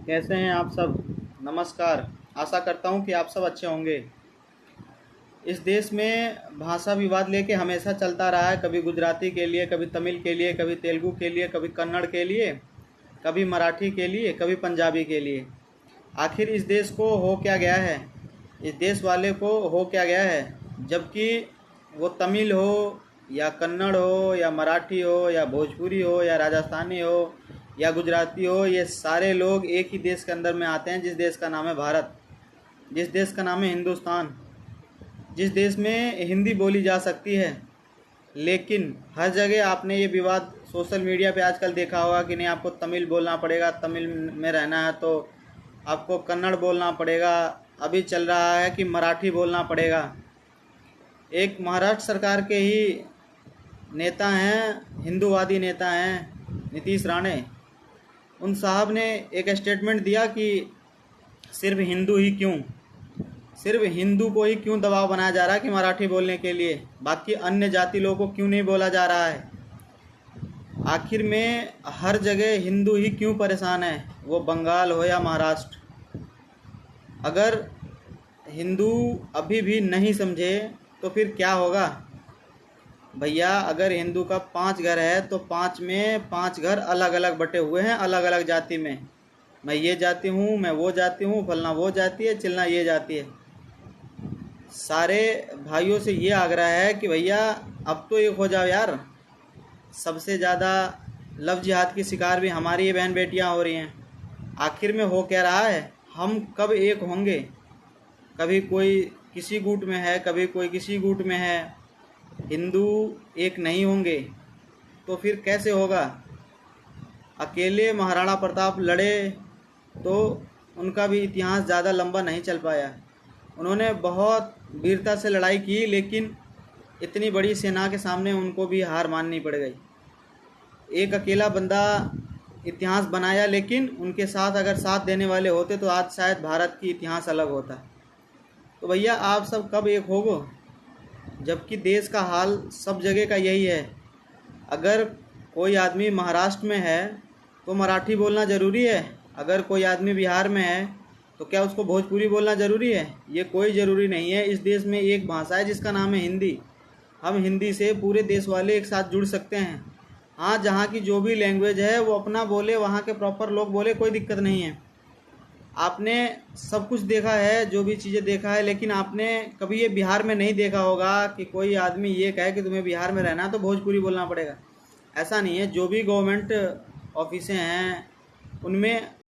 कैसे हैं आप सब। नमस्कार। आशा करता हूं कि आप सब अच्छे होंगे। इस देश में भाषा विवाद लेके हमेशा चलता रहा है, कभी गुजराती के लिए, कभी तमिल के लिए, कभी तेलुगु के लिए, कभी कन्नड़ के लिए, कभी मराठी के लिए, कभी पंजाबी के लिए। आखिर इस देश को हो क्या गया है, इस देश वाले को हो क्या गया है, जबकि वो तमिल हो या कन्नड़ हो या मराठी हो या भोजपुरी हो या राजस्थानी हो या गुजराती हो, ये सारे लोग एक ही देश के अंदर में आते हैं, जिस देश का नाम है भारत, जिस देश का नाम है हिंदुस्तान, जिस देश में हिंदी बोली जा सकती है। लेकिन हर जगह आपने ये विवाद सोशल मीडिया पे आजकल देखा होगा कि नहीं, आपको तमिल बोलना पड़ेगा, तमिल में रहना है तो आपको कन्नड़ बोलना पड़ेगा। अभी चल रहा है कि मराठी बोलना पड़ेगा। एक महाराष्ट्र सरकार के ही नेता हैं, हिंदूवादी नेता हैं, नीतीश राणे। उन साहब ने एक स्टेटमेंट दिया कि सिर्फ हिंदू ही क्यों, सिर्फ हिंदू को ही क्यों दबाव बनाया जा रहा है कि मराठी बोलने के लिए, बाकी अन्य जाति लोगों को क्यों नहीं बोला जा रहा है। आखिर में हर जगह हिंदू ही क्यों परेशान है, वो बंगाल हो या महाराष्ट्र। अगर हिंदू अभी भी नहीं समझे तो फिर क्या होगा भैया। अगर हिंदू का 5 घर है तो 5 में 5 घर अलग अलग बटे हुए हैं, अलग अलग जाति में। मैं ये जाति हूँ, मैं वो जाति हूँ, फलना वो जाति है, चिलना ये जाति है। सारे भाइयों से ये आग्रह है कि भैया अब तो एक हो जाओ यार। सबसे ज़्यादा लव जिहाद की शिकार भी हमारी ये बहन बेटियाँ हो रही हैं। आखिर में हो क्या रहा है, हम कब एक होंगे। कभी कोई किसी गुट में है, कभी कोई किसी गुट में है। हिंदू एक नहीं होंगे तो फिर कैसे होगा। अकेले महाराणा प्रताप लड़े तो उनका भी इतिहास ज़्यादा लंबा नहीं चल पाया। उन्होंने बहुत वीरता से लड़ाई की, लेकिन इतनी बड़ी सेना के सामने उनको भी हार माननी पड़ गई। एक अकेला बंदा इतिहास बनाया, लेकिन उनके साथ अगर साथ देने वाले होते तो आज शायद भारत की इतिहास अलग होता। तो भैया आप सब कब एक होगो, जबकि देश का हाल सब जगह का यही है। अगर कोई आदमी महाराष्ट्र में है तो मराठी बोलना ज़रूरी है, अगर कोई आदमी बिहार में है तो क्या उसको भोजपुरी बोलना ज़रूरी है। ये कोई ज़रूरी नहीं है। इस देश में एक भाषा है जिसका नाम है हिंदी। हम हिंदी से पूरे देश वाले एक साथ जुड़ सकते हैं। हाँ, जहाँ की जो भी लैंग्वेज है वो अपना बोले, वहाँ के प्रॉपर लोग बोले, कोई दिक्कत नहीं है। आपने सब कुछ देखा है, जो भी चीज़ें देखा है, लेकिन आपने कभी ये बिहार में नहीं देखा होगा कि कोई आदमी ये कहे कि तुम्हें बिहार में रहना है तो भोजपुरी बोलना पड़ेगा। ऐसा नहीं है। जो भी गवर्नमेंट ऑफिसें हैं उनमें